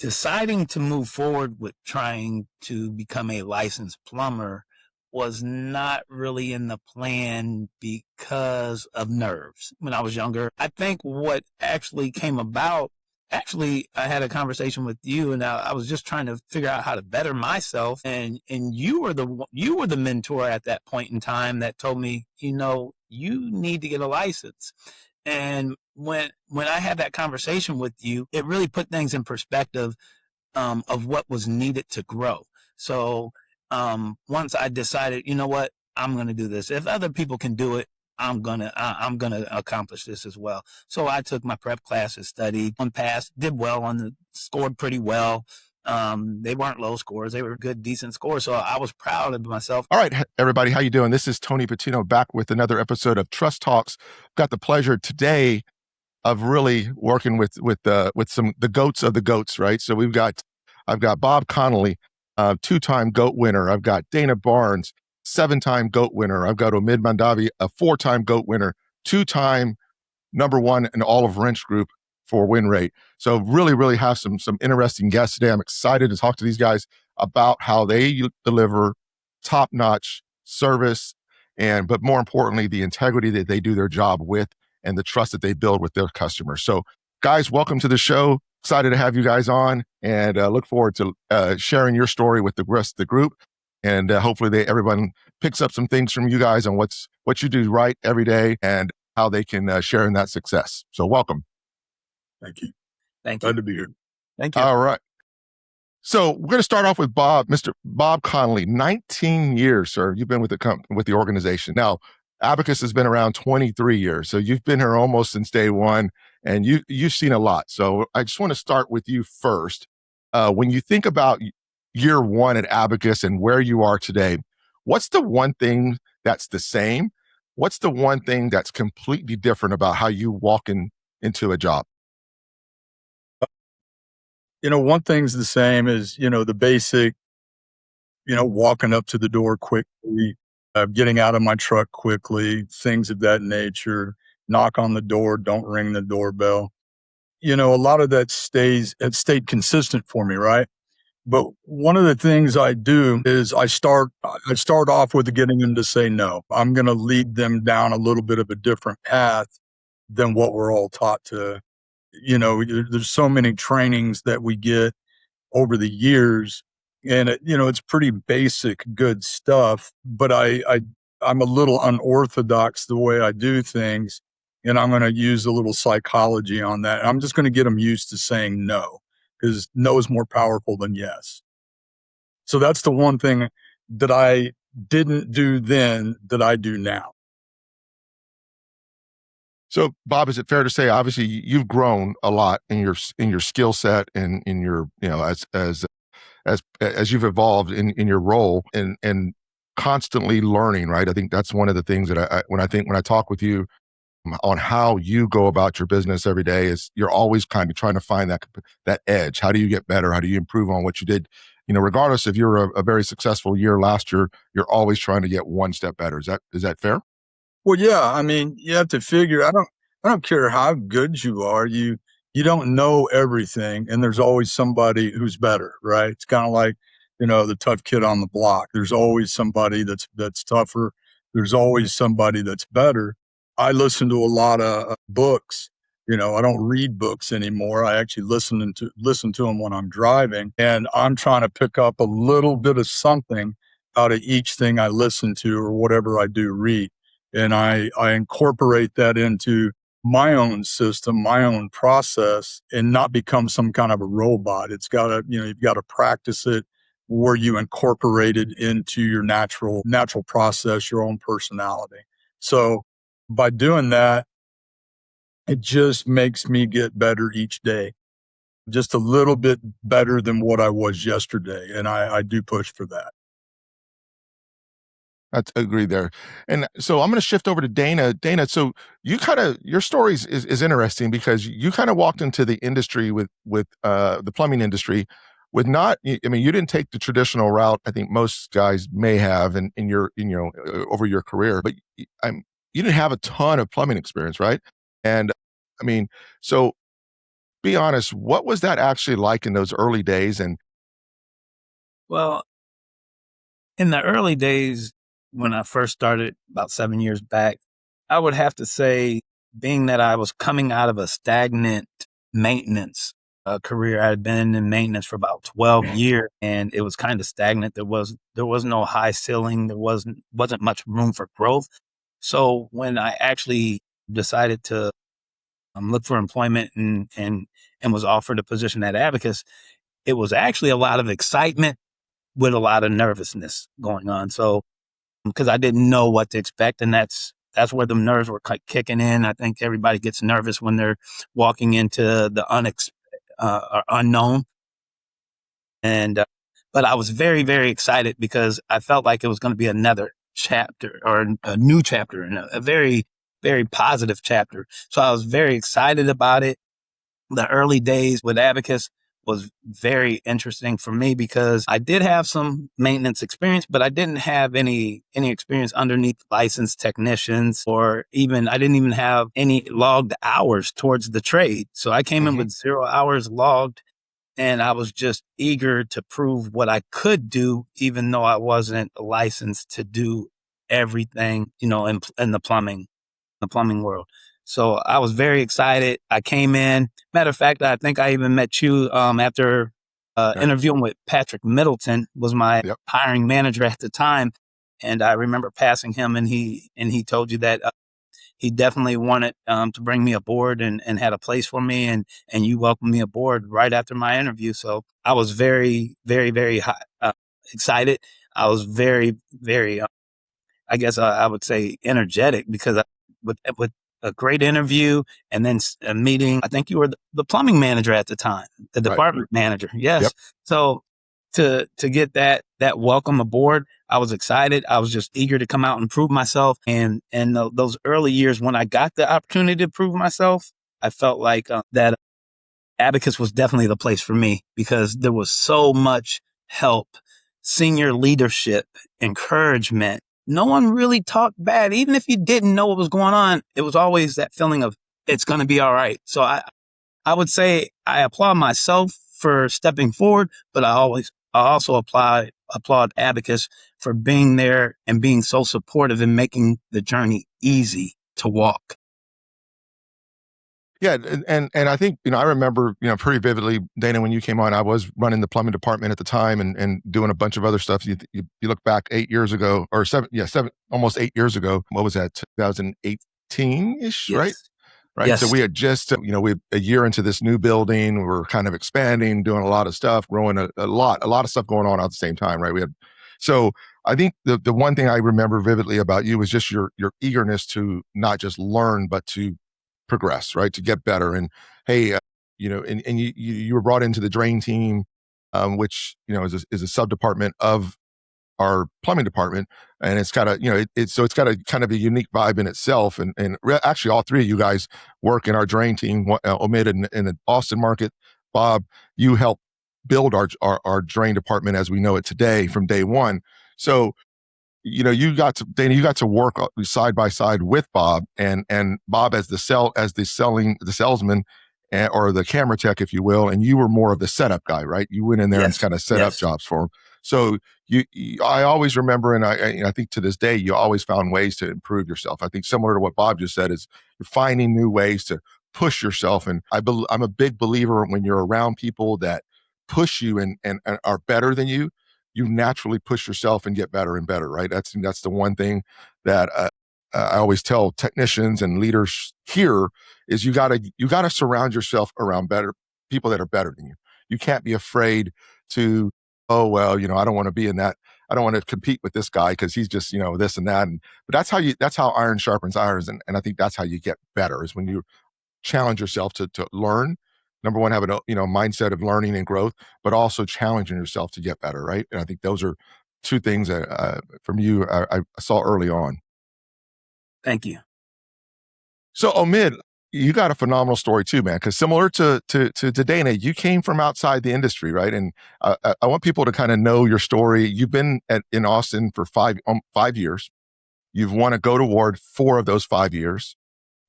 deciding to move forward with trying to become a licensed plumber was not really in the plan because of nerves when I was younger. I think what actually came about, actually, I had a conversation with you, and I was just trying to figure out how to better myself. And you were the mentor at that point in time that told me, you need to get a license. And when I had that conversation with you, it really put things in perspective of what was needed to grow. So once I decided, you know what, I'm going to do this. If other people can do it, I'm gonna accomplish this as well. So I took my prep classes, studied, passed, did well scored pretty well. They weren't low scores; they were good, decent scores. So I was proud of myself. All right, everybody, how you doing? This is Tony Patiño back with another episode of Trust Talks. Got the pleasure today of really working with some the goats of the goats, right? So I've got Bob Connelly, two-time GOAT winner. I've got Dana Barnes, 7-time GOAT winner. I've got Omid Mandave, a 4-time GOAT winner, 2-time number 1 in all of Wrench Group for win rate. So really, really have some interesting guests today. I'm excited to talk to these guys about how they deliver top-notch service, but more importantly, the integrity that they do their job with and the trust that they build with their customers. So guys, welcome to the show. Excited to have you guys on, and look forward to sharing your story with the rest of the group. And hopefully everyone picks up some things from you guys on what you do right every day and how they can share in that success. So welcome. Thank you. Thank you. Glad to be here. Thank you. All right. So we're going to start off with Mr. Bob Connelly. 19 years, sir. You've been with the organization. Now, Abacus has been around 23 years. So you've been here almost since day one, and you've seen a lot. So I just want to start with you first. When you think about year one at Abacus and where you are today, what's the one thing that's the same? What's the one thing that's completely different about how you walk into a job? One thing's the same is, the basic, walking up to the door quickly, getting out of my truck quickly, things of that nature, knock on the door, don't ring the doorbell. A lot of that stayed consistent for me, right? But one of the things I do is I start off with getting them to say no. I'm going to lead them down a little bit of a different path than what we're all taught to. There's so many trainings that we get over the years, and it's pretty basic, good stuff. But I'm a little unorthodox the way I do things, and I'm going to use a little psychology on that. I'm just going to get them used to saying no, because no is more powerful than yes. So that's the one thing that I didn't do then that I do now. So, Bob, is it fair to say, obviously, you've grown a lot in your skill set and in your, as you've evolved in your role and constantly learning, right? I think that's one of the things that when I talk with you on how you go about your business every day is you're always kind of trying to find that edge. How do you get better? How do you improve on what you did? Regardless if you're a very successful year last year, you're always trying to get one step better. Is that fair? Well, yeah. I mean, you have to figure. I don't care how good you are. You don't know everything, and there's always somebody who's better, right? It's kind of like the tough kid on the block. There's always somebody that's tougher. There's always somebody that's better. I listen to a lot of books. I don't read books anymore. I actually listen to them when I'm driving, and I'm trying to pick up a little bit of something out of each thing I listen to or whatever I do read. And I incorporate that into my own system, my own process, and not become some kind of a robot. It's got to, you've got to practice it where you incorporate it into your natural process, your own personality. So by doing that, it just makes me get better each day, just a little bit better than what I was yesterday. And I do push for that. I agree there. And so I'm going to shift over to Dana. Dana, so your story is interesting because you kind of walked into the industry with the plumbing industry with you didn't take the traditional route. I think most guys may have in your, over your career, but you didn't have a ton of plumbing experience, right? And so Be honest, what was that actually like in those early days? And Well, in the early days, when I first started about 7 years back, I would have to say, being that I was coming out of a stagnant maintenance career, I had been in maintenance for about 12 years, and it was kind of stagnant. There was no high ceiling. There wasn't much room for growth. So when I actually decided to look for employment and was offered a position at Abacus, it was actually a lot of excitement with a lot of nervousness going on. So because I didn't know what to expect, and that's where the nerves were kicking in. I think everybody gets nervous when they're walking into the or unknown, and but I was very, very excited because I felt like it was going to be another chapter or a new chapter and a very, very positive chapter. So I was very excited about it. The early days with Abacus was very interesting for me because I did have some maintenance experience, but I didn't have any experience underneath licensed technicians, or even I didn't even have any logged hours towards the trade. So I came in Mhm. with 0 hours logged, and I was just eager to prove what I could do, even though I wasn't licensed to do everything, in the plumbing world. So I was very excited. I came in. Matter of fact, I think I even met you after Right. interviewing with Patrick Middleton, was my Yep. hiring manager at the time, and I remember passing him, and he told you that he definitely wanted to bring me aboard and had a place for me, and you welcomed me aboard right after my interview. So I was very, very, very excited. I was very, very I guess I would say energetic because with a great interview and then a meeting. I think you were the plumbing manager at the time, the Right. department manager. Yep. Yes. So to get that welcome aboard, I was excited. I was just eager to come out and prove myself. And those early years when I got the opportunity to prove myself, I felt like that Abacus was definitely the place for me because there was so much help, senior leadership, encouragement. No one really talked bad. Even if you didn't know what was going on, it was always that feeling of it's going to be all right. So I would say I applaud myself for stepping forward, but I also applaud Abacus for being there and being so supportive and making the journey easy to walk. Yeah, and I think I remember pretty vividly, Dana, when you came on. I was running the plumbing department at the time and doing a bunch of other stuff. You look back 8 years ago or seven, almost 8 years ago. What was that? 2018 ish, right? Yes. Right. So Yes. we had just we a year into this new building. We were kind of expanding, doing a lot of stuff, growing a lot of stuff going on at the same time. Right. So I think the one thing I remember vividly about you was just your eagerness to not just learn but to progress, right? To get better. And hey, and you were brought into the drain team, which is a sub department of our plumbing department, and it's got it's got a kind of a unique vibe in itself. And actually, all three of you guys work in our drain team. Omid in the Austin market, Bob, you helped build our drain department as we know it today from day one. So Dana, you got to work side by side with Bob, and Bob as the salesman, or the camera tech, if you will, and you were more of the setup guy, right? You went in there and Yes. kind of set up Yes. jobs for him. So I always remember, and I think to this day, you always found ways to improve yourself. I think similar to what Bob just said is you're finding new ways to push yourself. And I'm a big believer when you're around people that push you and are better than you naturally push yourself and get better and better, right? That's the one thing that I always tell technicians and leaders here is you gotta surround yourself around better people that are better than you. You can't be afraid to, oh well, I don't want to be in that. I don't want to compete with this guy because he's just this and that. But that's how iron sharpens irons, and I think that's how you get better is when you challenge yourself to learn. Number one, have a mindset of learning and growth, but also challenging yourself to get better, right? And I think those are two things that from you I saw early on. Thank you. So Omid, you got a phenomenal story too, man. Because similar to Dana, you came from outside the industry, right? And I want people to kind of know your story. You've been in Austin for 5 years. You've won a GOAT award 4 of those 5 years.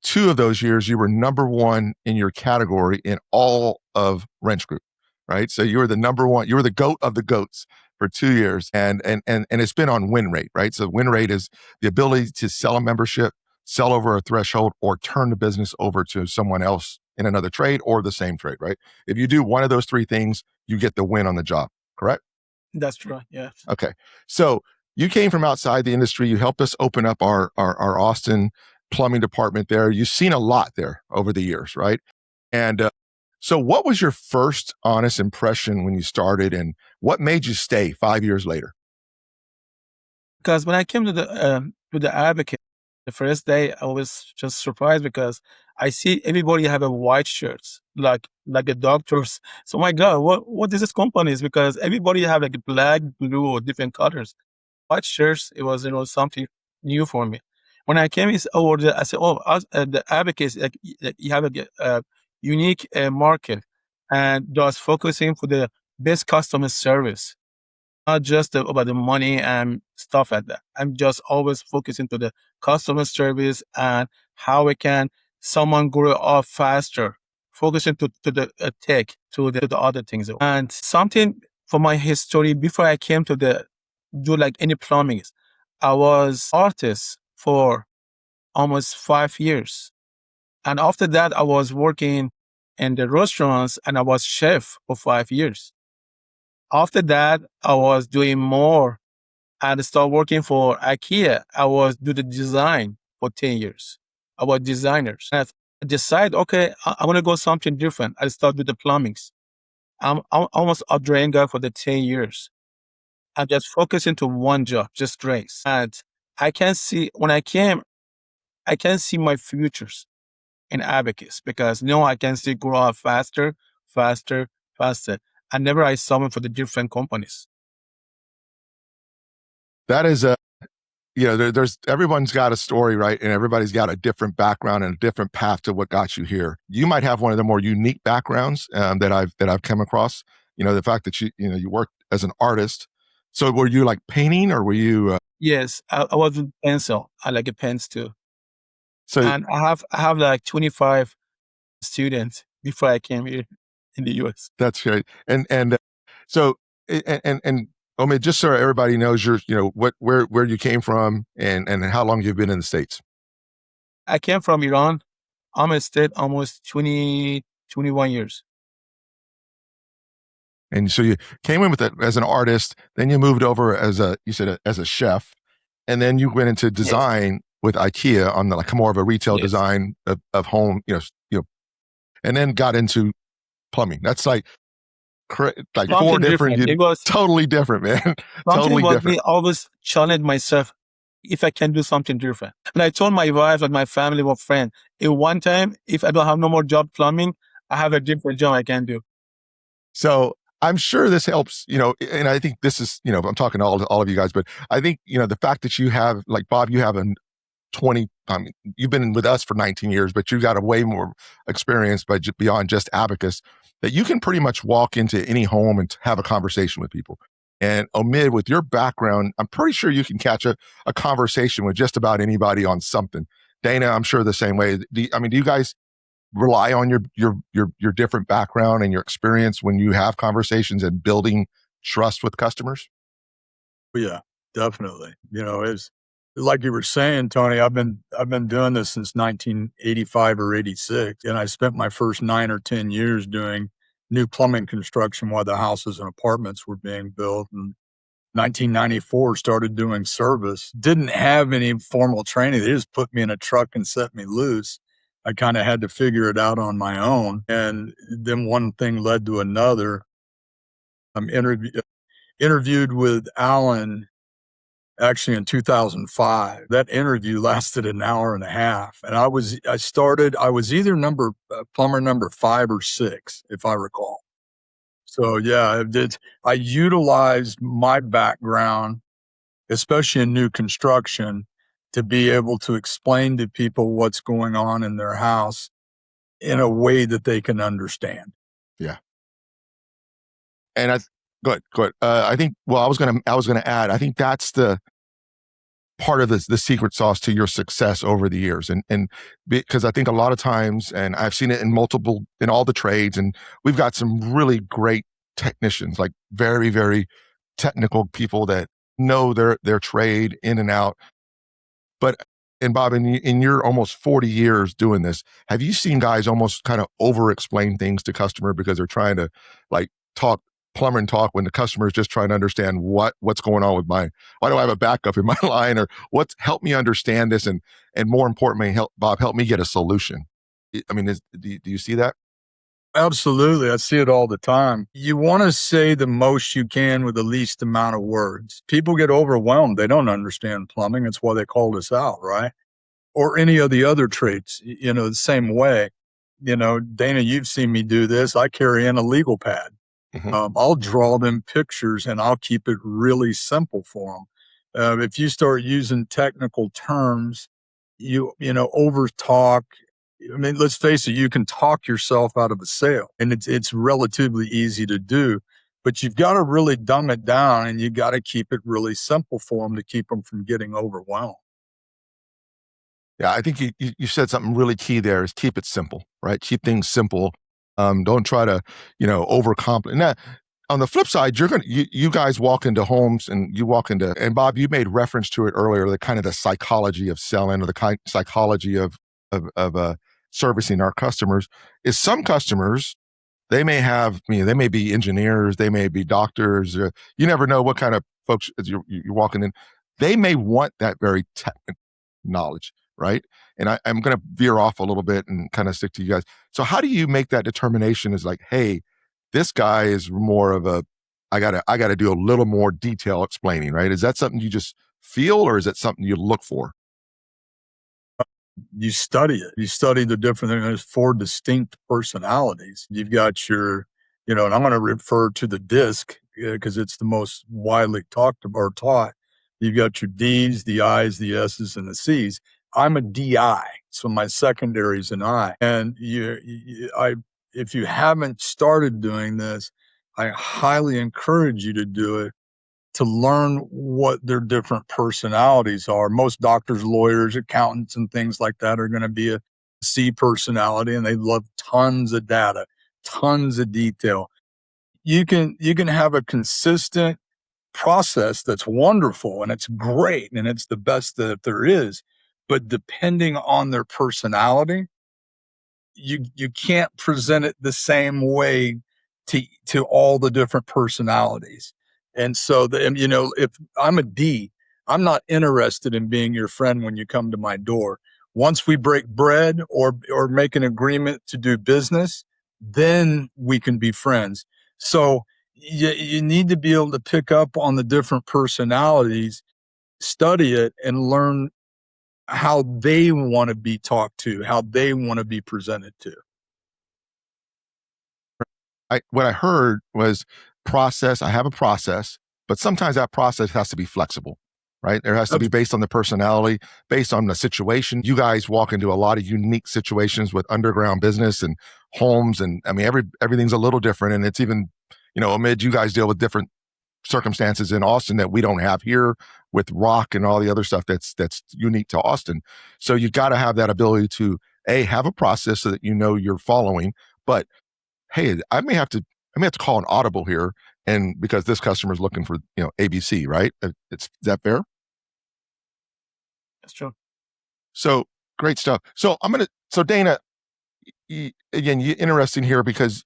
2 of those years, you were number 1 in your category in all of Wrench Group, right? So you were the number 1, you were the GOAT of the GOATs for 2 years. And it's been on win rate, right? So win rate is the ability to sell a membership, sell over a threshold, or turn the business over to someone else in another trade or the same trade, right? If you do one of those 3 things, you get the win on the job, correct? That's true. Yeah. Okay. So you came from outside the industry. You helped us open up our Austin plumbing department there. You've seen a lot there over the years, right? And so what was your first honest impression when you started, and what made you stay 5 years later? Because when I came to the advocate, the first day I was just surprised because I see everybody have a white shirts, like a doctors. So my God, what is this company? Is because everybody have like black, blue, or different colors. White shirts, it was something new for me. When I came over there, I said, "Oh, the advocates, like, you have a unique market, and just focusing for the best customer service." Not just about the money and stuff like that. I'm just always focusing to the customer service and how we can someone grow up faster, focusing to the tech, to the other things. And something for my history before I came to do like any plumbing, I was artist for almost 5 years. And after that, I was working in the restaurants and I was chef for 5 years. After that, I was doing more and started working for IKEA. I was do the design for 10 years. I was designers. And I decide, okay, I want to go something different. I start with the plumbings. I'm almost a drain guy for the 10 years. I'm just focusing to one job, just drains. And I can see, when I came, I can see my futures in advocates because I can see grow up faster, faster, faster. And never I saw them for the different companies. That is there's everyone's got a story, right? And everybody's got a different background and a different path to what got you here. You might have one of the more unique backgrounds that I've come across. The fact that you worked as an artist. So were you like painting, or were you? Yes, I was with pencil. I like a pens too. So And I have like 25 students before I came here in the US. that's great. And so and Omid, just so everybody knows where you came from and how long you've been in the States. I came from Iran. I'm a state almost 21 years. And so you came in with it as an artist, then you moved over as a chef, and then you went into design with IKEA on like more of a retail design of home, and then got into plumbing. That's like Something 4 different, It was totally different, man. something Totally was different. me always challenge myself if I can do something different. And I told my wife and my family or friend, in one time, if I don't have no more job plumbing, I have a different job I can do. So I'm sure this helps, and I think this is, I'm talking to all of you guys, but I think, the fact that you have, like Bob, you have 20, you've been with us for 19 years, but you've got a way more experience beyond just abacus, that you can pretty much walk into any home and have a conversation with people. And Omid, with your background, I'm pretty sure you can catch a conversation with just about anybody on something. Dana, I'm sure the same way. Do you guys rely on your different background and your experience when you have conversations and building trust with customers? Yeah, definitely. It's like you were saying, Tony, I've been doing this since 1985 or 86, and I spent my first 9 or 10 years doing new plumbing construction while the houses and apartments were being built. And 1994 started doing service. Didn't have any formal training. They just put me in a truck and set me loose. I kind of had to figure it out on my own. And then one thing led to another. I'm interviewed with Alan actually in 2005. That interview lasted an hour and a half. And I was either plumber number 5 or 6, if I recall. So yeah, I utilized my background, especially in new construction, to be able to explain to people what's going on in their house in a way that they can understand. Yeah. And go ahead. I think, I was going to add, I think that's the part of the secret sauce to your success over the years? And because I think a lot of times, and I've seen it in all the trades, and we've got some really great technicians, like very, very technical people that know their trade in and out. But, and Bob, in your almost 40 years doing this, have you seen guys almost kind of over explain things to customer because they're trying to like talk plumber and talk when the customer is just trying to understand what's going on with why do I have a backup in my line, or help me understand this, and more importantly, help me get a solution. I mean, do you see that? Absolutely. I see it all the time. You want to say the most you can with the least amount of words. People get overwhelmed. They don't understand plumbing. That's why they called us out, right? Or any of the other trades, the same way. Dana, you've seen me do this. I carry in a legal pad. I'll draw them pictures and I'll keep it really simple for them. If you start using technical terms, over talk. I mean, let's face it, you can talk yourself out of a sale, and it's relatively easy to do, but you've got to really dumb it down, and you got to keep it really simple for them to keep them from getting overwhelmed. Yeah, I think you said something really key there, is keep it simple, right? Keep things simple. Don't try to, overcomplicate. Now, on the flip side, you guys walk into homes and and Bob, you made reference to it earlier, the kind of the psychology of selling, or the psychology of servicing our customers. Is some customers, they may be engineers, they may be doctors. You never know what kind of folks as you're walking in. They may want that very technical knowledge, right? And I'm going to veer off a little bit and kind of stick to you guys. So how do you make that determination? Is like, hey, this guy is more of I gotta do a little more detail explaining, right? Is that something you just feel, or is it something you look for? You study it. You study the different, there's 4 distinct personalities. You've got your, and I'm going to refer to the DISC because it's the most widely talked about or taught. You've got your D's, the I's, the S's, and the C's. I'm a DI, so my secondary is an I. And if you haven't started doing this, I highly encourage you to do it, to learn what their different personalities are. Most doctors, lawyers, accountants, and things like that are going to be a C personality, and they love tons of data, tons of detail. You can have a consistent process that's wonderful and it's great and it's the best that there is, but depending on their personality, you can't present it the same way to all the different personalities. And so if I'm a D, I'm not interested in being your friend when you come to my door. Once we break bread or make an agreement to do business, then we can be friends. So you need to be able to pick up on the different personalities, study it, and learn how they want to be talked to, how they want to be presented to. What I heard was process. I have a process, but sometimes that process has to be flexible, right? There has to be based on the personality, based on the situation. You guys walk into a lot of unique situations with underground business and homes, and I mean everything's a little different. And it's even, Omid, you guys deal with different circumstances in Austin that we don't have here with rock and all the other stuff that's unique to Austin. So you got to have that ability to have a process so that you're following, but hey, I may have to call an audible here, and because this customer is looking for ABC, right? Is that fair? That's true. So great stuff. So Dana, again, you interesting here because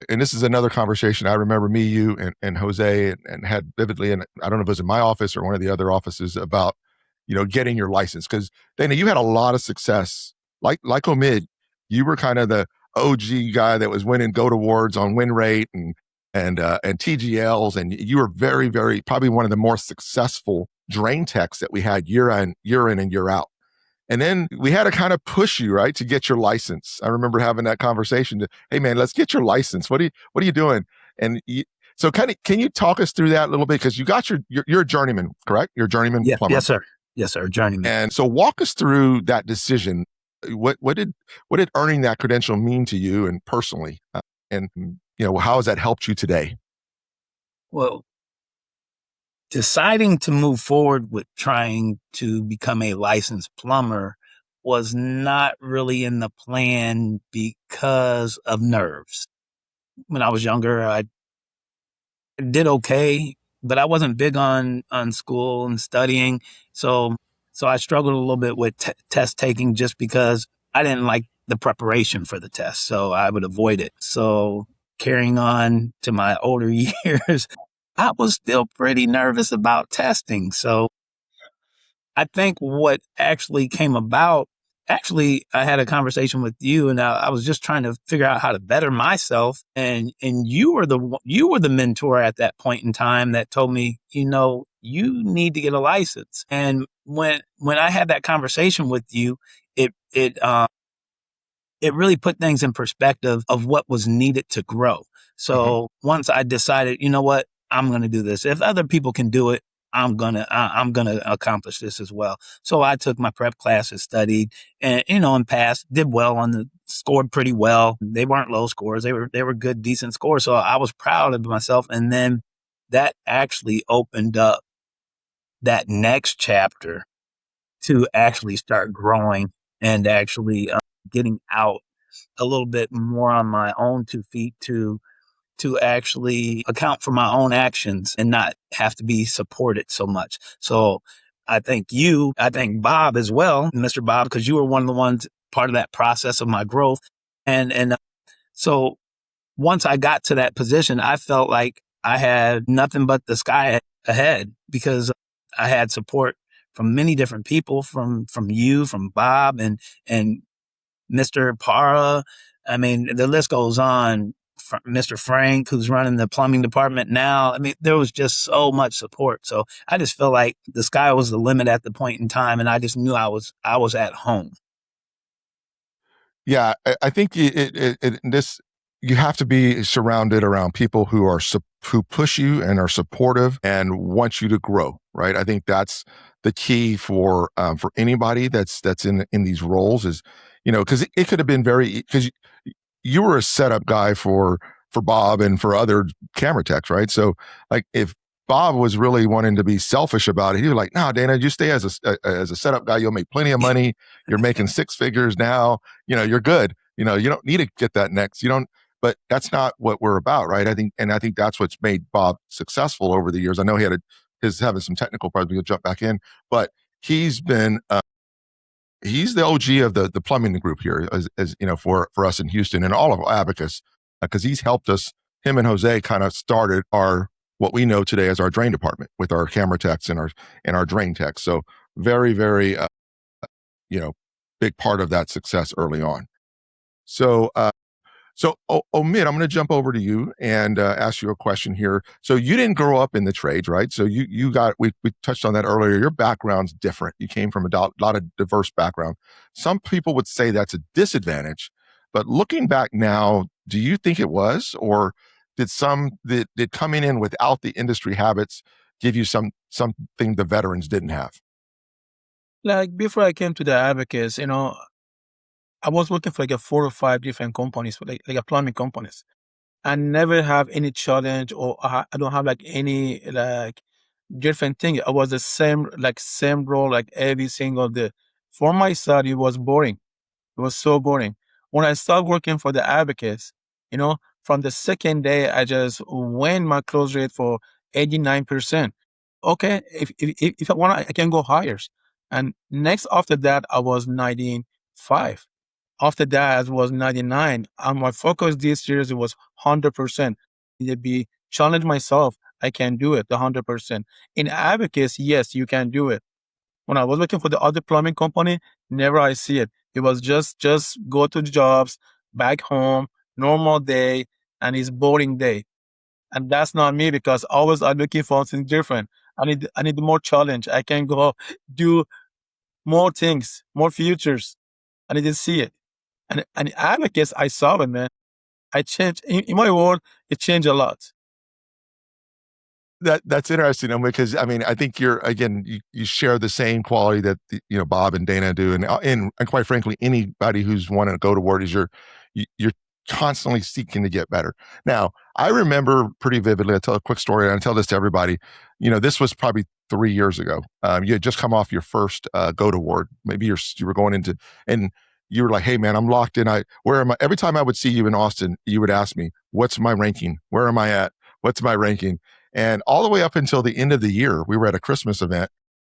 and this is another conversation I remember you and Jose and had vividly, and I don't know if it was in my office or one of the other offices, about getting your license, because Dana, you had a lot of success, like Omid. You were kind of the OG guy that was winning GOAT awards on win rate and TGLs, and you were very, very probably one of the more successful drain techs that we had year in and year out. And then we had to kind of push you, right, to get your license. I remember having that conversation hey man, let's get your license. What are you doing? And so can you talk us through that a little bit? Because you got you're a journeyman, correct? You're a journeyman plumber. Yes, sir. Journeyman. And so walk us through that decision. What did earning that credential mean to you and personally? And how has that helped you today? Well, deciding to move forward with trying to become a licensed plumber was not really in the plan because of nerves. When I was younger, I did okay, but I wasn't big on school and studying. So I struggled a little bit with test taking just because I didn't like the preparation for the test. So I would avoid it. So carrying on to my older years, I was still pretty nervous about testing. So I think what actually came about, actually, I had a conversation with you, and I was just trying to figure out how to better myself. And you were the mentor at that point in time that told me, you need to get a license. And when I had that conversation with you, it really put things in perspective of what was needed to grow. So once I decided, you know what, I'm going to do this. If other people can do it, I'm gonna accomplish this as well. So I took my prep classes, studied, and passed. Did well scored pretty well. They weren't low scores. They were good, decent scores. So I was proud of myself. And then that actually opened up that next chapter to actually start growing and actually getting out a little bit more on my own 2 feet to actually account for my own actions and not have to be supported so much. So I thank Bob as well, Mr. Bob, because you were one of the ones part of that process of my growth. And so once I got to that position, I felt like I had nothing but the sky ahead because I had support from many different people, from you, from Bob and Mr. Para. I mean, the list goes on. Mr. Frank, who's running the plumbing department now. I mean, there was just so much support. So I just felt like the sky was the limit at the point in time, and I just knew I was at home. Yeah, I think you have to be surrounded around people who push you and are supportive and want you to grow, right? I think that's the key for anybody that's in these roles is, because it could have been because you were a setup guy for Bob and for other camera techs, right? So like if Bob was really wanting to be selfish about it, he was like, "No, Dana, you stay as a setup guy. You'll make plenty of money. You're making six figures now. You're good. You don't need to get that next. You don't." But that's not what we're about, right? I think that's what's made Bob successful over the years. I know he's having some technical problems. We'll jump back in, but he's been he's the OG of the plumbing group here, as for us in Houston and all of Abacus, because he's helped us. Him and Jose kind of started what we know today as our drain department with our camera techs and our drain techs. So very, very, big part of that success early on. So Omid, I'm going to jump over to you and ask you a question here. So you didn't grow up in the trades, right? So we touched on that earlier. Your background's different. You came from a lot of diverse background. Some people would say that's a disadvantage, but looking back now, do you think it was, or did coming in without the industry habits give you something the veterans didn't have? Like before I came to the Abacus, I was working for like 4 or 5 different companies, like a plumbing companies. I never have any challenge or I don't have like any like different thing. I was the same role like every single day. For my side, it was boring. It was so boring. When I started working for the Abacus, from the second day, I just went my close rate for 89%. Okay, if I want, I can go higher. And next after that, I was 95. After that, I was 99. And my focus this year it was 100%. To be challenge myself. I can do it, the 100%. In Abacus, yes, you can do it. When I was looking for the other plumbing company, never I see it. It was just go to the jobs, back home, normal day, and it's boring day. And that's not me because always I'm looking for something different. I need more challenge. I can go do more things, more futures. I need to see it. And Abacus, I saw it, man. I changed in my world. It changed a lot. That's interesting, because I mean, I think you share the same quality that Bob and Dana do, and quite frankly, anybody who's wanting to go to work is you're constantly seeking to get better. Now, I remember pretty vividly, I'll tell a quick story, and I tell this to everybody. This was probably 3 years ago. You had just come off your first GOAT award. Maybe you were going into, and you were like, hey man, I'm locked in. Where am I? Every time I would see you in Austin, you would ask me, what's my ranking? Where am I at? What's my ranking? And all the way up until the end of the year, we were at a Christmas event,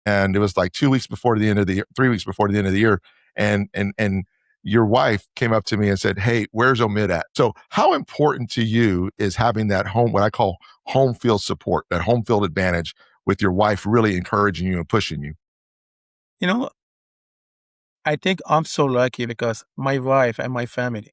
and it was like 2 weeks before the end of the year, 3 weeks before the end of the year. And your wife came up to me and said, hey, where's Omid at? So how important to you is having that home, what I call home field support, that home field advantage with your wife really encouraging you and pushing you? You know, I think I'm so lucky because my wife and my family.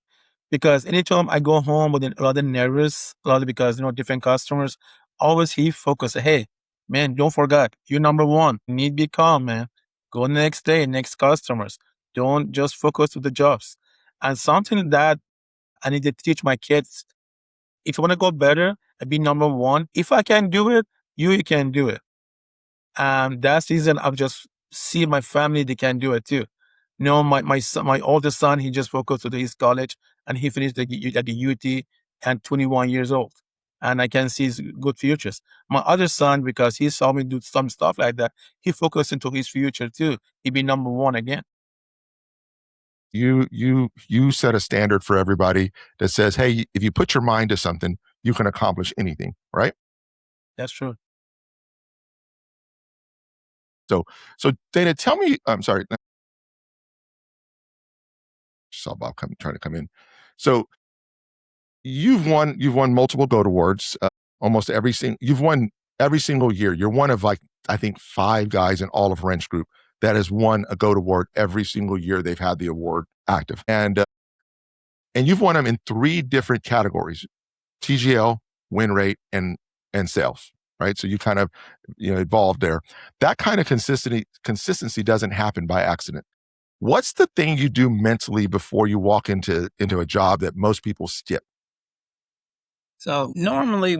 Because anytime I go home with a lot of nervous, a lot of because different customers, always he focus. Hey, man, don't forget you're number one. You need to be calm, man. Go next day, next customers. Don't just focus with the jobs. And something that I need to teach my kids. If you want to go better and be number one, if I can do it, you can do it. And that's the reason I've just see my family, they can do it too. My son, my oldest son, he just focused with his college and he finished at the UT and 21 years old. And I can see his good futures. My other son, because he saw me do some stuff like that, he focused into his future too. He'd be number one again. You set a standard for everybody that says, hey, if you put your mind to something, you can accomplish anything, right? That's true. So Dana, tell me, I'm sorry, saw Bob trying to come in. So you've won multiple GOAT awards, you've won every single year. You're one of, like, I think 5 guys in all of Wrench Group that has won a GOAT award every single year they've had the award active. And you've won them in 3 different categories: TGL, win rate, and sales. Right. So you kind of, evolved there. That kind of consistency doesn't happen by accident. What's the thing you do mentally before you walk into a job that most people skip? So normally,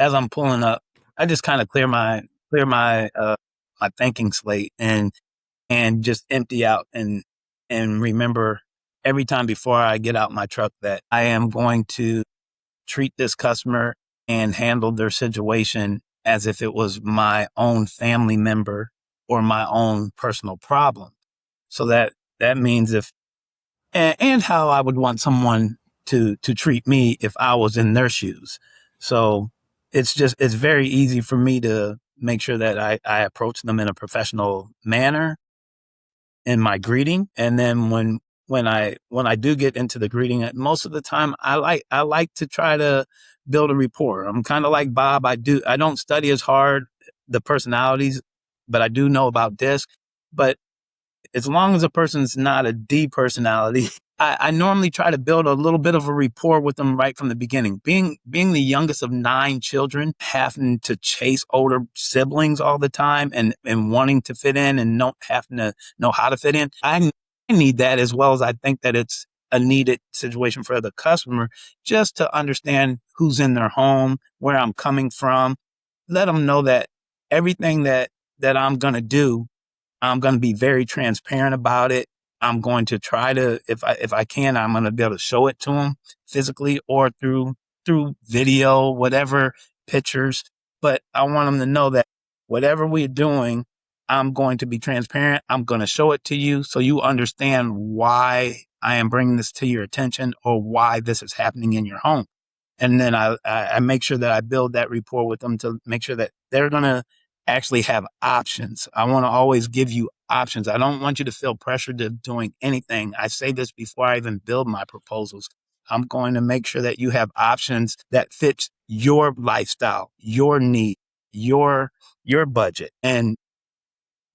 as I'm pulling up, I just kind of clear my my thinking slate and just empty out and remember every time before I get out my truck that I am going to treat this customer and handle their situation as if it was my own family member or my own personal problem. So that means and how I would want someone to treat me if I was in their shoes. So it's very easy for me to make sure that I approach them in a professional manner in my greeting. And then when I do get into the greeting, most of the time I like to try to build a rapport. I'm kind of like Bob. I don't study as hard the personalities, but I do know about DISC. But as long as a person's not a D personality, I normally try to build a little bit of a rapport with them right from the beginning. Being the youngest of 9 children, having to chase older siblings all the time and wanting to fit in and not having to know how to fit in, I need that as well as I think that it's a needed situation for the customer, just to understand who's in their home, where I'm coming from, let them know that everything that I'm going to do, I'm going to be very transparent about it. I'm going to try to, if I can, I'm going to be able to show it to them physically or through video, whatever, pictures. But I want them to know that whatever we're doing, I'm going to be transparent. I'm going to show it to you so you understand why I am bringing this to your attention or why this is happening in your home. And then I make sure that I build that rapport with them to make sure that they're going to actually have options. I want to always give you options. I don't want you to feel pressured to doing anything. I say this before I even build my proposals. I'm going to make sure that you have options that fits your lifestyle, your need, your budget. And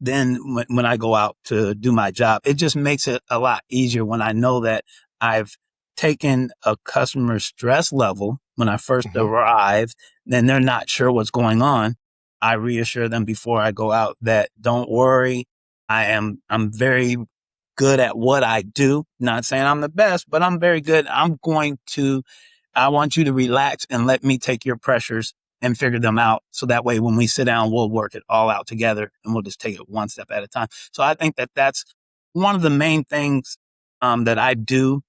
then when I go out to do my job, it just makes it a lot easier when I know that I've taken a customer's stress level when I first arrive, then they're not sure what's going on. I reassure them before I go out that don't worry. I'm very good at what I do. Not saying I'm the best, but I'm very good. I want you to relax and let me take your pressures and figure them out. So that way, when we sit down, we'll work it all out together and we'll just take it one step at a time. So I think that that's one of the main things that I do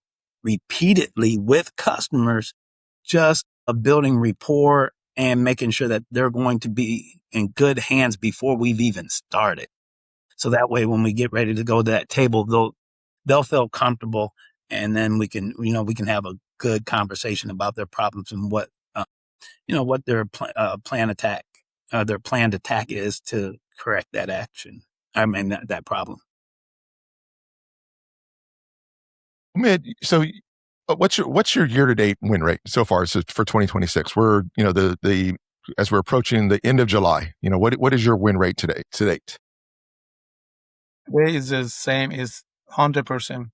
repeatedly with customers, just building rapport and making sure that they're going to be in good hands before we've even started. So that way, when we get ready to go to that table, they'll feel comfortable, and then we can have a good conversation about their problems and what their planned attack is to correct that action. I mean that problem. So what's your year to date win rate so far? So for 2026, we're the as we're approaching the end of July. What is your win rate to date? Today is the same is 100%.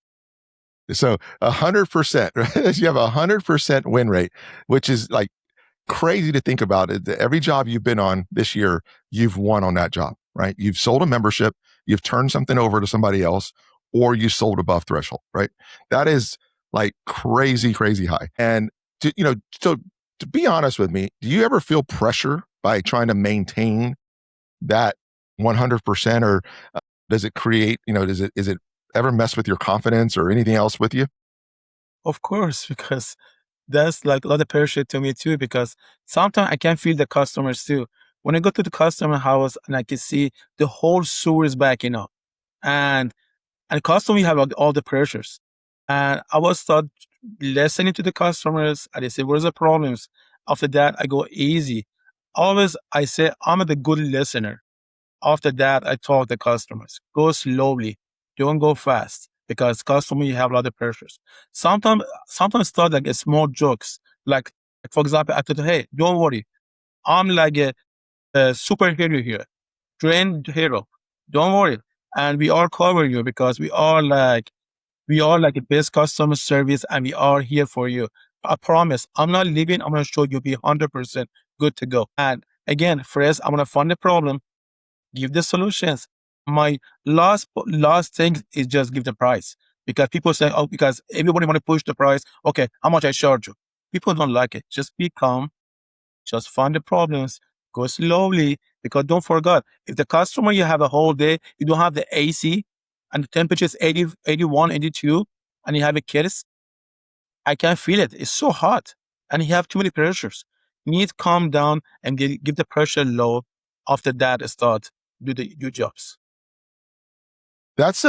So 100%, right? You have 100% win rate, which is like crazy to think about it. Every job you've been on this year, you've won on that job, right? You've sold a membership, you've turned something over to somebody else, or you sold above threshold, right? That is like crazy, crazy high. And so to be honest with me, do you ever feel pressure by trying to maintain that 100%, or does it create, is it ever mess with your confidence or anything else with you? Of course, because that's like a lot of pressure to me too, because sometimes I can feel the customers too. When I go to the customer house and I can see the whole sewer is backing up, and customer have all the pressures. And I was start listening to the customers and they say, where's the problems? After that, I go easy. Always I say I'm the good listener. After that, I talk to customers. Go slowly. Don't go fast because customer you have a lot of pressures. Sometimes start like a small jokes. Like for example, I told hey, don't worry. I'm like a superhero here, trained hero. Don't worry. And we are covering you because we are like the best customer service and we are here for you. I promise. I'm not leaving. I'm going to show you be 100% good to go. And again, first, I'm going to find the problem, give the solutions. My last thing is just give the price because people say, oh, because everybody want to push the price. Okay, how much I charge you? People don't like it. Just be calm. Just find the problems. Go slowly because don't forget, if the customer you have a whole day, you don't have the AC and the temperature is 80, 81, 82, and you have a kids, I can feel it. It's so hot and you have too many pressures. You need to calm down and give the pressure low. After that, start do jobs. That's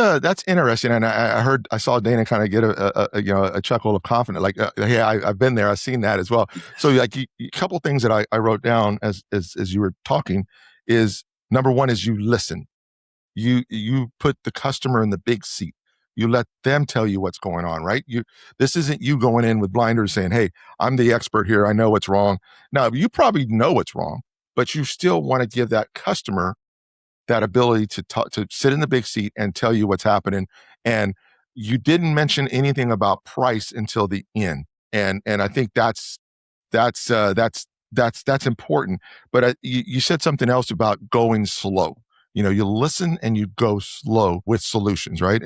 interesting, and I saw Dana kind of get a chuckle of confidence, like hey, I've been there, I've seen that as well. So like a couple things that I wrote down as you were talking is number one is you listen, you put the customer in the big seat, you let them tell you what's going on, right? This isn't you going in with blinders saying, hey, I'm the expert here, I know what's wrong. Now you probably know what's wrong, but you still want to give that customer that ability to talk, to sit in the big seat and tell you what's happening. And you didn't mention anything about price until the end. And I think that's important. But you said something else about going slow. You listen and you go slow with solutions, right?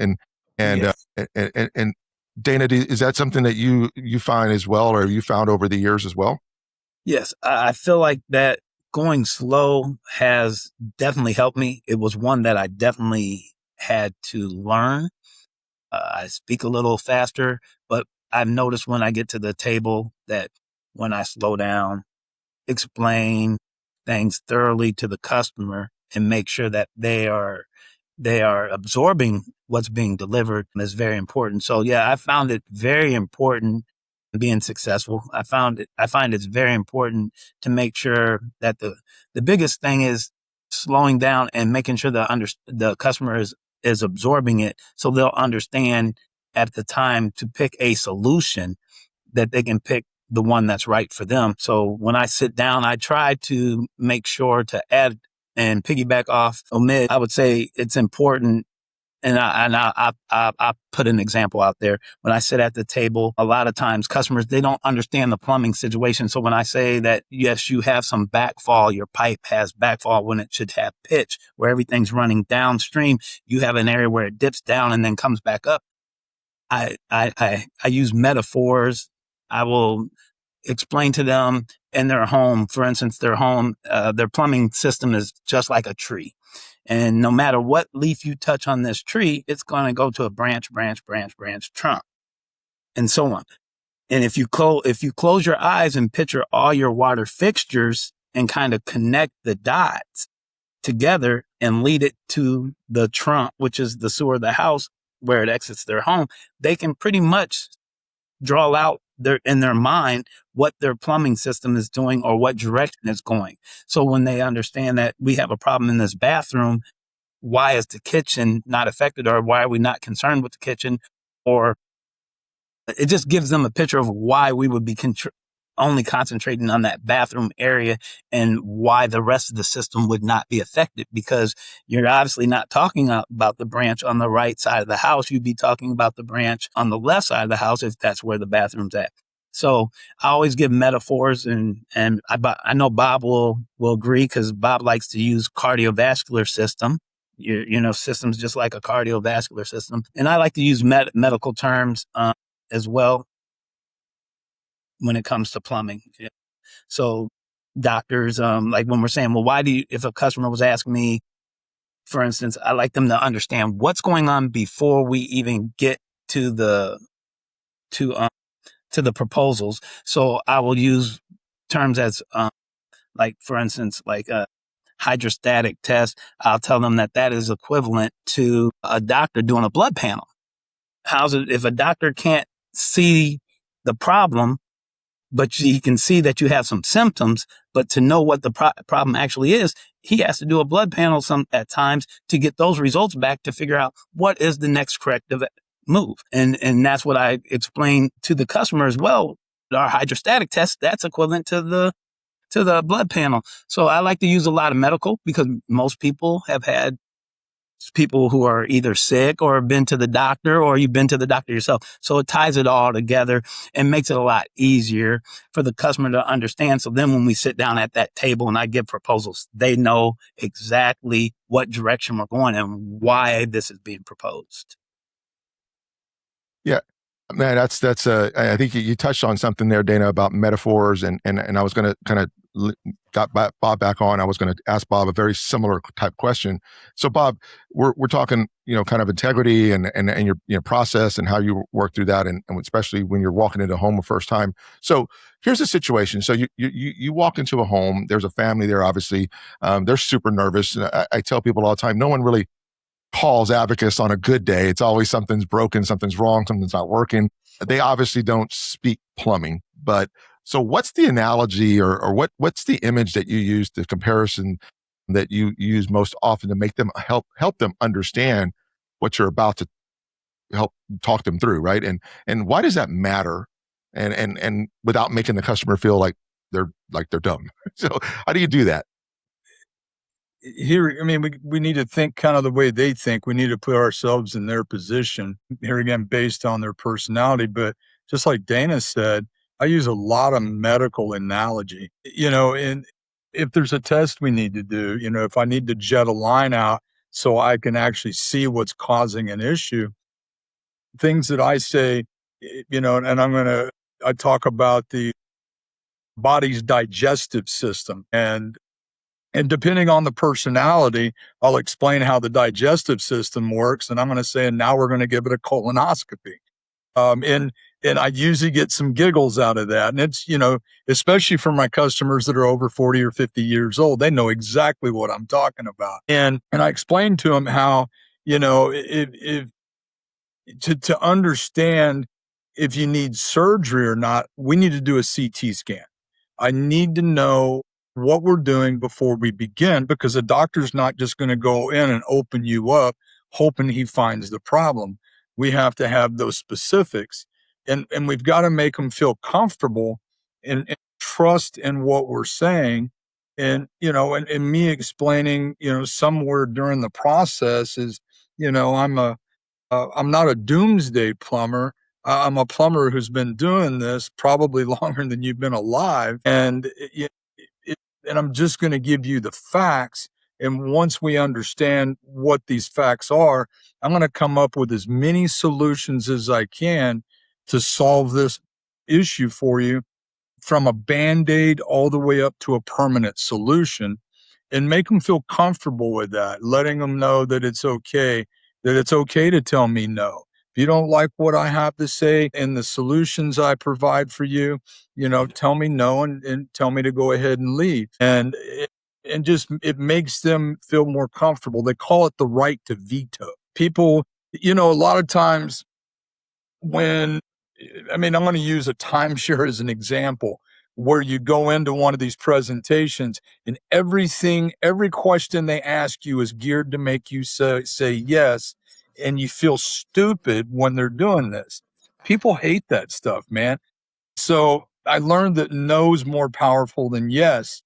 Yes. And Dana, is that something that you find as well, or you found over the years as well? Yes, I feel like that going slow has definitely helped me. It was one that I definitely had to learn. I speak a little faster, but I've noticed when I get to the table that when I slow down, explain things thoroughly to the customer and make sure that they are absorbing what's being delivered is very important. So yeah, I found it very important being successful. I find it's very important to make sure that the biggest thing is slowing down and making sure the customer is absorbing it so they'll understand at the time to pick a solution that they can pick the one that's right for them. So when I sit down, I try to make sure to add and piggyback off Omid. I would say it's important. And I put an example out there. When I sit at the table, a lot of times customers, they don't understand the plumbing situation. So when I say that, yes, you have some backfall, your pipe has backfall when it should have pitch, where everything's running downstream, you have an area where it dips down and then comes back up. I use metaphors. I will explain to them in their home, for instance, their plumbing system is just like a tree. And no matter what leaf you touch on this tree, it's going to go to a branch trunk. and so on. And if you close your eyes and picture all your water fixtures and kind of connect the dots together and lead it to the trunk, which is the sewer of the house where it exits their home, they can pretty much draw out in their mind what their plumbing system is doing or what direction it's going. So when they understand that we have a problem in this bathroom, why is the kitchen not affected, or why are we not concerned with the kitchen? Or it just gives them a picture of why we would be only concentrating on that bathroom area and why the rest of the system would not be affected, because you're obviously not talking about the branch on the right side of the house. You'd be talking about the branch on the left side of the house if that's where the bathroom's at. So I always give metaphors, and I know Bob will agree, because Bob likes to use cardiovascular system. Systems just like a cardiovascular system. And I like to use medical terms as well when it comes to plumbing. So doctors, like when we're saying, well, if a customer was asking me, for instance, I like them to understand what's going on before we even get to the proposals. So I will use terms as, like, for instance, like a hydrostatic test. I'll tell them that is equivalent to a doctor doing a blood panel. How's it if a doctor can't see the problem, but he can see that you have some symptoms, but to know what the problem actually is, he has to do a blood panel at times to get those results back to figure out what is the next corrective move. And that's what I explain to the customer as well. Our hydrostatic test, that's equivalent to the blood panel. So I like to use a lot of medical, because most people have had people who are either sick or been to the doctor, or you've been to the doctor yourself. So it ties it all together and makes it a lot easier for the customer to understand. So then when we sit down at that table and I give proposals, they know exactly what direction we're going and why this is being proposed. Yeah, man, I think you touched on something there, Dana, about metaphors, and I was going to kind of got Bob back on. I was going to ask Bob a very similar type question. So Bob, we're talking, kind of integrity and your process and how you work through that, and especially when you're walking into a home the first time. So here's the situation. So you walk into a home, there's a family there, obviously, they're super nervous. And I tell people all the time, no one really calls Abacus on a good day. It's always something's broken, something's wrong, something's not working. They obviously don't speak plumbing, but so what's the analogy or what's the image that you use, the comparison that you use most often to make them help them understand what you're about to help talk them through, right? And why does that matter? And without making the customer feel like they're dumb. So how do you do that? Here, I mean, we need to think kind of the way they think. We need to put ourselves in their position, here again, based on their personality. But just like Dana said, I use a lot of medical analogy, and if there's a test we need to do, if I need to jet a line out so I can actually see what's causing an issue, things that I say, and I talk about the body's digestive system, and depending on the personality, I'll explain how the digestive system works. And I'm going to say, and now we're going to give it a colonoscopy. And I usually get some giggles out of that. And it's, especially for my customers that are over 40 or 50 years old, they know exactly what I'm talking about. And I explain to them how, if to understand if you need surgery or not, we need to do a CT scan. I need to know what we're doing before we begin, because a doctor's not just going to go in and open you up hoping he finds the problem. We have to have those specifics, and we've got to make them feel comfortable and trust in what we're saying. And, and me explaining, somewhere during the process is, I'm not a doomsday plumber. I'm a plumber who's been doing this probably longer than you've been alive. And and I'm just going to give you the facts. And once we understand what these facts are, I'm going to come up with as many solutions as I can to solve this issue for you, from a Band-Aid all the way up to a permanent solution, and make them feel comfortable with that, letting them know that it's okay to tell me no, If you don't like what I have to say and the solutions I provide for you, tell me no and tell me to go ahead and leave. And just it makes them feel more comfortable. They call it the right to veto. People, a lot of times I'm going to use a timeshare as an example, where you go into one of these presentations and every question they ask you is geared to make you say yes. And you feel stupid when they're doing this. People hate that stuff, man. So I learned that no is more powerful than yes.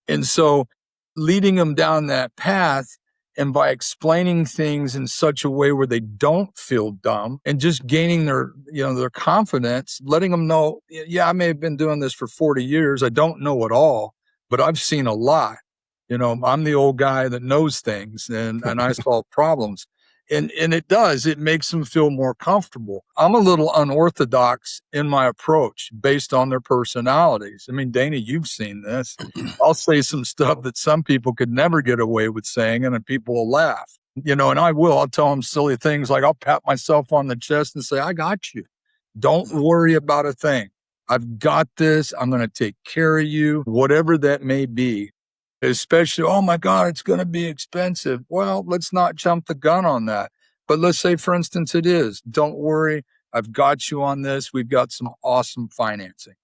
And so leading them down that path, and by explaining things in such a way where they don't feel dumb and just gaining their confidence, letting them know, yeah, I may have been doing this for 40 years. I don't know it all, but I've seen a lot. I'm the old guy that knows things and I solve problems. And it makes them feel more comfortable. I'm a little unorthodox in my approach based on their personalities. I mean, Dana, you've seen this. I'll say some stuff that some people could never get away with saying, and then people will laugh. And I'll tell them silly things like I'll pat myself on the chest and say, I got you. Don't worry about a thing. I've got this. I'm going to take care of you, whatever that may be. Especially, oh my God, it's going to be expensive. Well, let's not jump the gun on that. But let's say, for instance, it is. Don't worry. I've got you on this. We've got some awesome financing.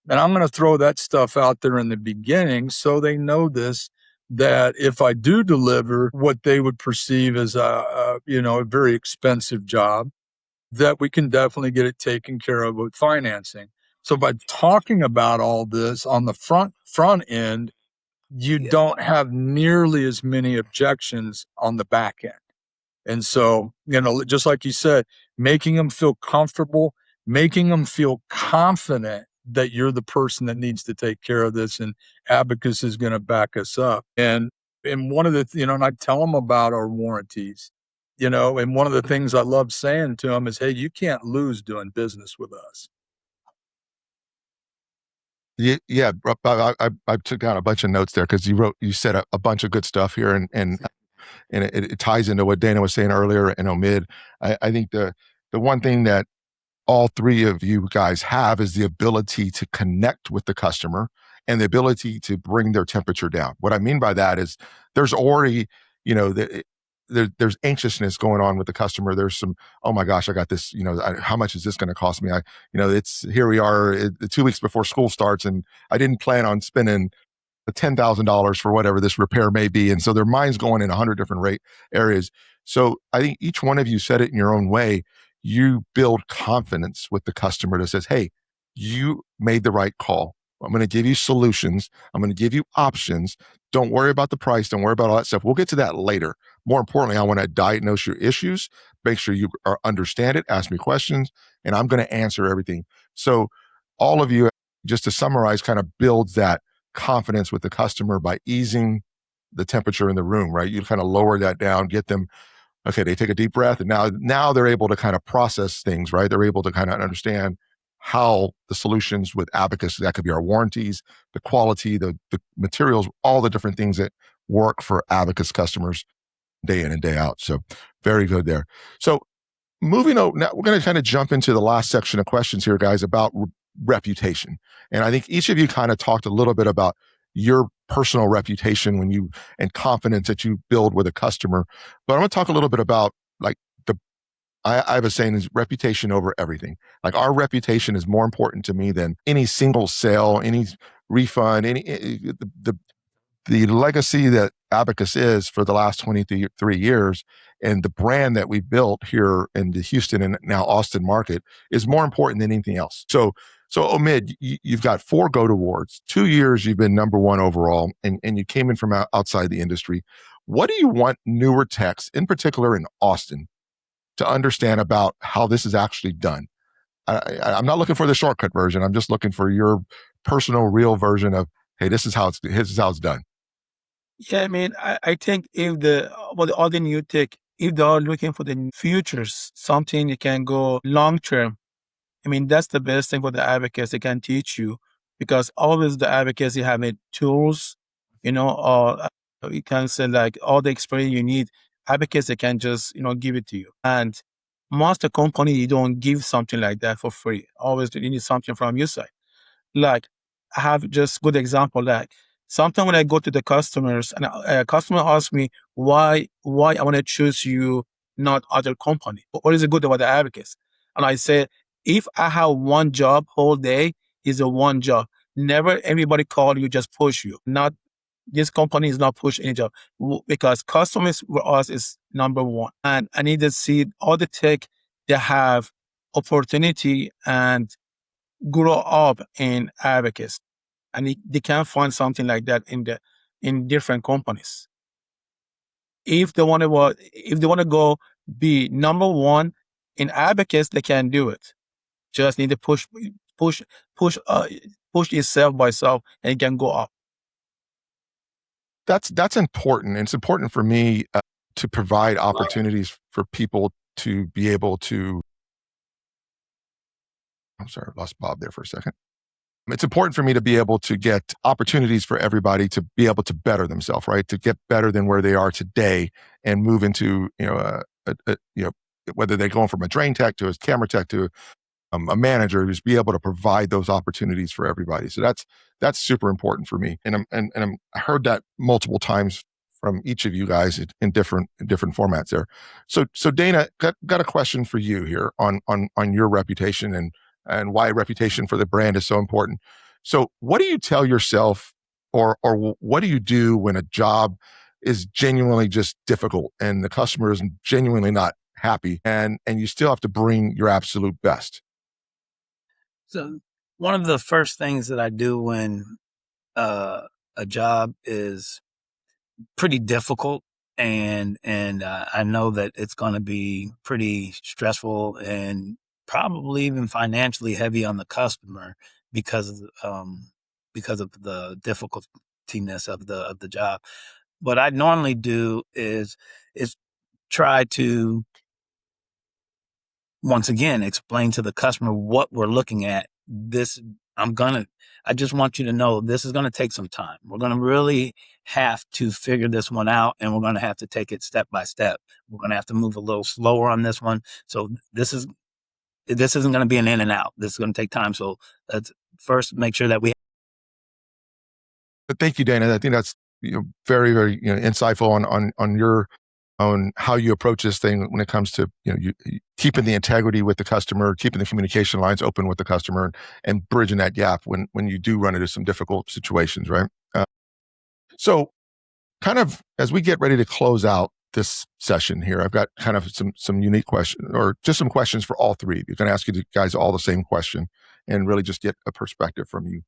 And I'm going to throw that stuff out there in the beginning so they know this, that if I do deliver what they would perceive as a very expensive job, that we can definitely get it taken care of with financing. So by talking about all this on the front end, you don't have nearly as many objections on the back end. And so, just like you said, making them feel comfortable, making them feel confident that you're the person that needs to take care of this, and Abacus is going to back us up. And one of the, and I tell them about our warranties, and one of the things I love saying to them is, hey, you can't lose doing business with us. Yeah, I took down a bunch of notes there because you said a bunch of good stuff here, and it ties into what Dana was saying earlier and Omid. I think the one thing that all three of you guys have is the ability to connect with the customer and the ability to bring their temperature down. What I mean by that is there's already, there's anxiousness going on with the customer. There's some, oh my gosh, I got this, how much is this going to cost me? It's here we are 2 weeks before school starts and I didn't plan on spending $10,000 for whatever this repair may be. And so their mind's going in 100 different areas. So I think each one of you said it in your own way. You build confidence with the customer that says, hey, you made the right call. I'm going to give you solutions. I'm going to give you options. Don't worry about the price. Don't worry about all that stuff. We'll get to that later. More importantly, I want to diagnose your issues, make sure you understand it, ask me questions, and I'm going to answer everything. So all of you, just to summarize, kind of builds that confidence with the customer by easing the temperature in the room, right? You kind of lower that down, get them, okay, they take a deep breath, and now they're able to kind of process things, right? They're able to kind of understand how the solutions with Abacus, that could be our warranties, the quality, the materials, all the different things that work for Abacus customers day in and day out. So very good there. So moving on, now we're going to kind of jump into the last section of questions here, guys, about reputation. And I think each of you kind of talked a little bit about your personal reputation and confidence that you build with a customer. But I'm going to talk a little bit about like I have a saying is reputation over everything. Like our reputation is more important to me than any single sale, any refund, the legacy that Abacus is for the last 23 years and the brand that we built here in the Houston and now Austin market is more important than anything else. So Omid, you've got 4 GOAT awards, 2 years you've been number 1 overall, and you came in from outside the industry. What do you want newer techs, in particular in Austin, to understand about how this is actually done? I'm not looking for the shortcut version. I'm just looking for your personal, real version of, hey, this is how it's done. Yeah, I mean, I think if all the new tech, if they are looking for the futures, something you can go long term, I mean, that's the best thing for the Abacus. They can teach you because always the Abacus, you have tools, or you can say like all the experience you need. Abacus, they can just, give it to you. And Most the company, you don't give something like that for free. Always you need something from your side. Like, I have just good example. Like, sometimes when I go to the customers and a customer asks me why I want to choose you, not other company. What is it good about the advocates? And I say, if I have one job whole day, is a one job. Never everybody call you, just push you. Not this company is not push any job because customers for us is number one. And I need to see all the tech they have opportunity and grow up in advocacy, and they can find something like that in different companies. If they want to go be number one in advocacy, they can do it. Just need to push, push, push itself by itself, and it can go up. That's important. It's important for me to provide opportunities for people to be able to. I'm sorry, I lost Bob there for a second. It's important for me to be able to get opportunities for everybody to be able to better themselves, right? To get better than where they are today and move into, whether they're going from a drain tech to a camera tech to a manager, who's be able to provide those opportunities for everybody. So that's super important for me. And I heard that multiple times from each of you guys in different formats there. So Dana, got a question for you here on your reputation and why reputation for the brand is so important. So what do you tell yourself or what do you do when a job is genuinely just difficult and the customer is genuinely not happy and you still have to bring your absolute best? So one of the first things that I do when a job is pretty difficult and I know that it's going to be pretty stressful and probably even financially heavy on the customer because of the difficultiness of the job. What I normally do is try to once again explain to the customer what we're looking at. I just want you to know this is going to take some time. We're going to really have to figure this one out, and we're going to have to take it step by step. We're going to have to move a little slower on this one. So this isn't going to be an in and out. This is going to take time. So let's first make sure that we. But thank you, Dana. I think that's very, very insightful on how you approach this thing when it comes to you keeping the integrity with the customer, keeping the communication lines open with the customer, and bridging that gap when you do run into some difficult situations, right? So, kind of as we get ready to close out this session here, I've got kind of some unique questions, or just some questions for all three of you. I'm going to ask you guys all the same question, and really just get a perspective from you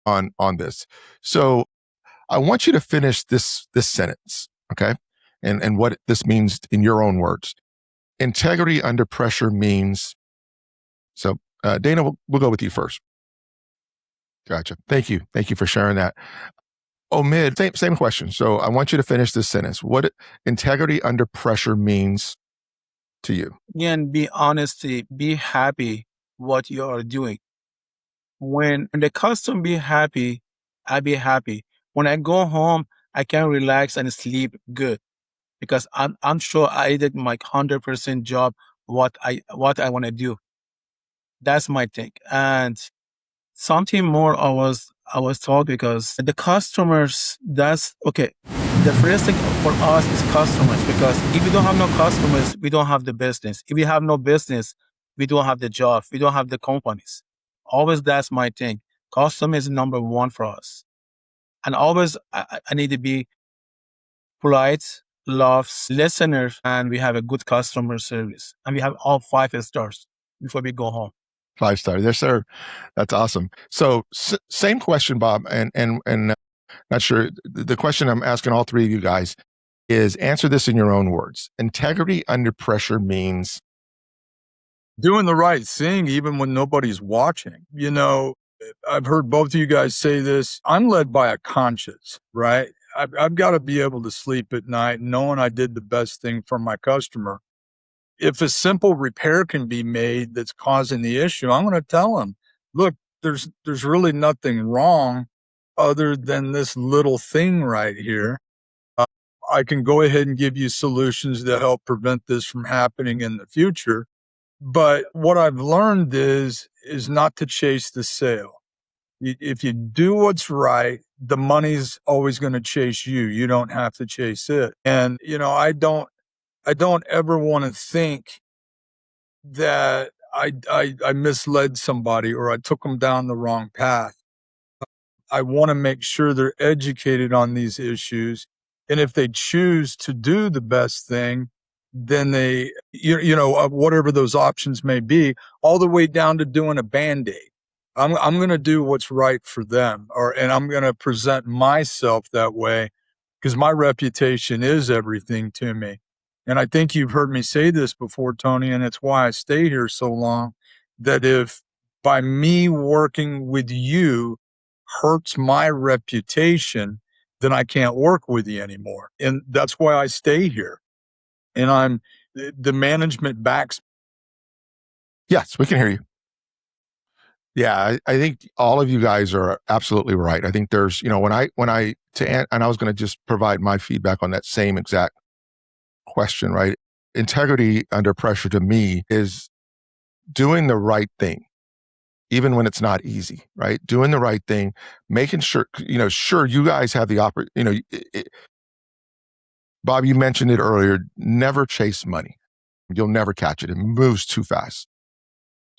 on this. So, I want you to finish this sentence, okay? And what this means in your own words. Integrity under pressure means. So, Dana, we'll go with you first. Gotcha. Thank you for sharing that. Omid, same question. So, I want you to finish this sentence. What integrity under pressure means to you? Again, be honest, be happy what you are doing. When the customer be happy, I be happy. When I go home, I can relax and sleep good because I'm sure I did my 100% job what I want to do. That's my thing. And something more I was told, because the customers, that's okay. The first thing for us is customers, because if we don't have no customers, we don't have the business. If we have no business, we don't have the job. We don't have the companies. Always that's my thing. Customer is number one for us. And always I need to be polite, loves, listeners, and we have a good customer service. And we have all 5 stars before we go home. 5 stars, yes, sir. That's awesome. So, same question, Bob, and not sure. The question I'm asking all three of you guys is answer this in your own words. Integrity under pressure means doing the right thing even when nobody's watching. I've heard both of you guys say this. I'm led by a conscience, right? I've got to be able to sleep at night knowing I did the best thing for my customer. If a simple repair can be made that's causing the issue, I'm going to tell them, look, there's really nothing wrong other than this little thing right here. I can go ahead and give you solutions to help prevent this from happening in the future. But what I've learned is not to chase the sale. If you do what's right, the money's always going to chase you. You don't have to chase it. And, I don't ever want to think that I misled somebody or I took them down the wrong path. I want to make sure they're educated on these issues. And if they choose to do the best thing, then whatever those options may be, all the way down to doing a Band-Aid. I'm going to do what's right for them, and I'm going to present myself that way because my reputation is everything to me. And I think you've heard me say this before, Tony, and it's why I stay here so long, that if by me working with you hurts my reputation, then I can't work with you anymore. And that's why I stay here. And the management backs. Yes, we can hear you. Yeah, I think all of you guys are absolutely right. I think there's, and I was going to just provide my feedback on that same exact question, right? Integrity under pressure to me is doing the right thing, even when it's not easy, right? Doing the right thing, making sure, sure, you guys have the opportunity, Bob, you mentioned it earlier, never chase money. You'll never catch it. It moves too fast.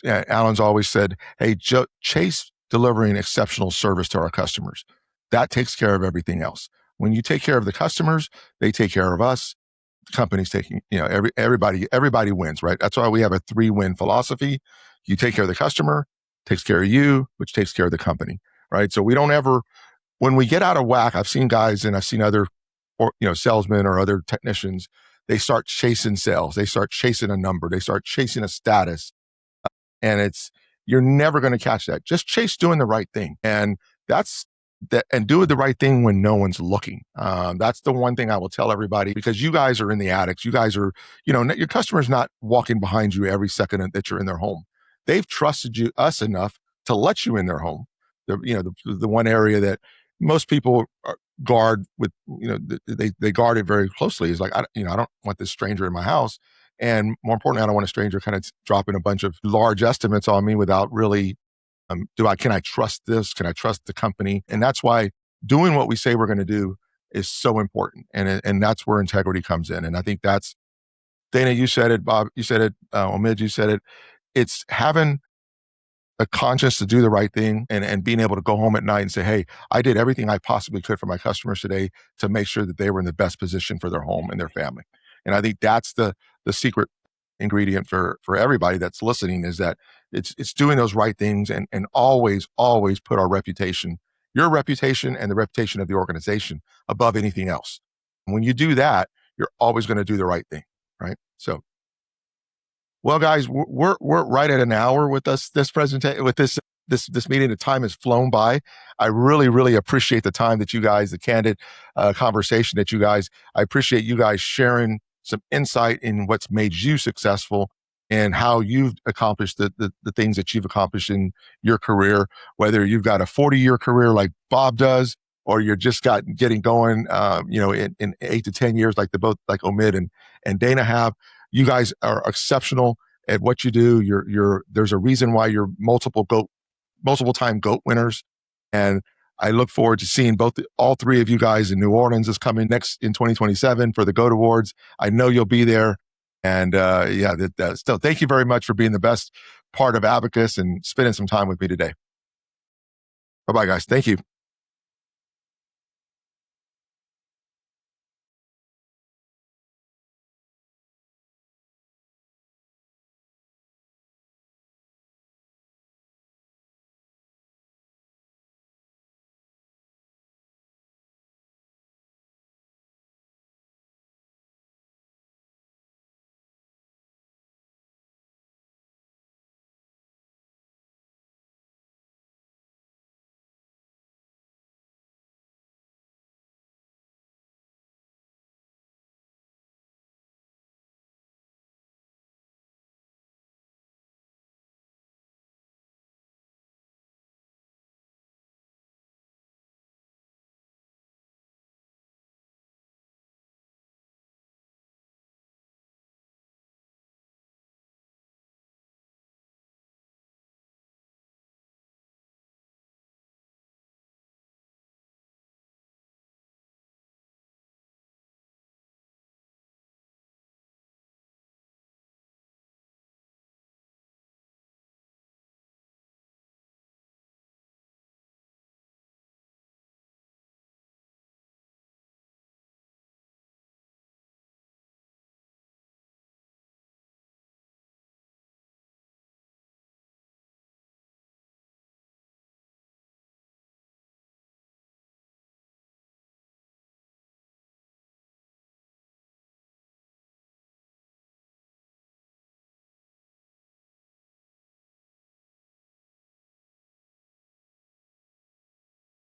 Yeah, Alan's always said, hey, chase delivering exceptional service to our customers. That takes care of everything else. When you take care of the customers, they take care of us. The company's taking, everybody wins, right? That's why we have a 3-win philosophy. You take care of the customer, takes care of you, which takes care of the company, right? So we don't ever, when we get out of whack, I've seen guys and I've seen other, salesmen or other technicians, they start chasing sales. They start chasing a number. They start chasing a status. And you're never going to catch that. Just chase doing the right thing. And and do the right thing when no one's looking. That's the one thing I will tell everybody, because you guys are in the attics. You guys are, your customer's not walking behind you every second that you're in their home. They've trusted us enough to let you in their home. The one area that most people guard with, they guard it very closely is like, I don't want this stranger in my house. And more importantly, I don't want a stranger kind of dropping a bunch of large estimates on me without really, can I trust this? Can I trust the company? And that's why doing what we say we're going to do is so important. And that's where integrity comes in. And I think that's, Dana, you said it, Bob, you said it, Omid, you said it. It's having a conscience to do the right thing and being able to go home at night and say, hey, I did everything I possibly could for my customers today to make sure that they were in the best position for their home and their family. And I think that's the secret ingredient for everybody that's listening, is that it's doing those right things and always put our reputation, your reputation and the reputation of the organization above anything else. And when you do that, you're always going to do the right thing, right? So, well, guys, we're right at an hour with us this presentation, with this meeting. The time has flown by. I really appreciate the time that you guys, the candid conversation that you guys, I appreciate you guys sharing some insight in what's made you successful and how you've accomplished the things that you've accomplished in your career, whether you've got a 40-year career like Bob does, or you're just getting going, in 8 to 10 years like like Omid and Dana have. You guys are exceptional at what you do. There's a reason why you're multiple time GOAT winners. And I look forward to seeing all 3 of you guys in New Orleans is coming next in 2027 for the GOAT Awards. I know you'll be there. And still, thank you very much for being the best part of Abacus and spending some time with me today. Bye-bye, guys. Thank you.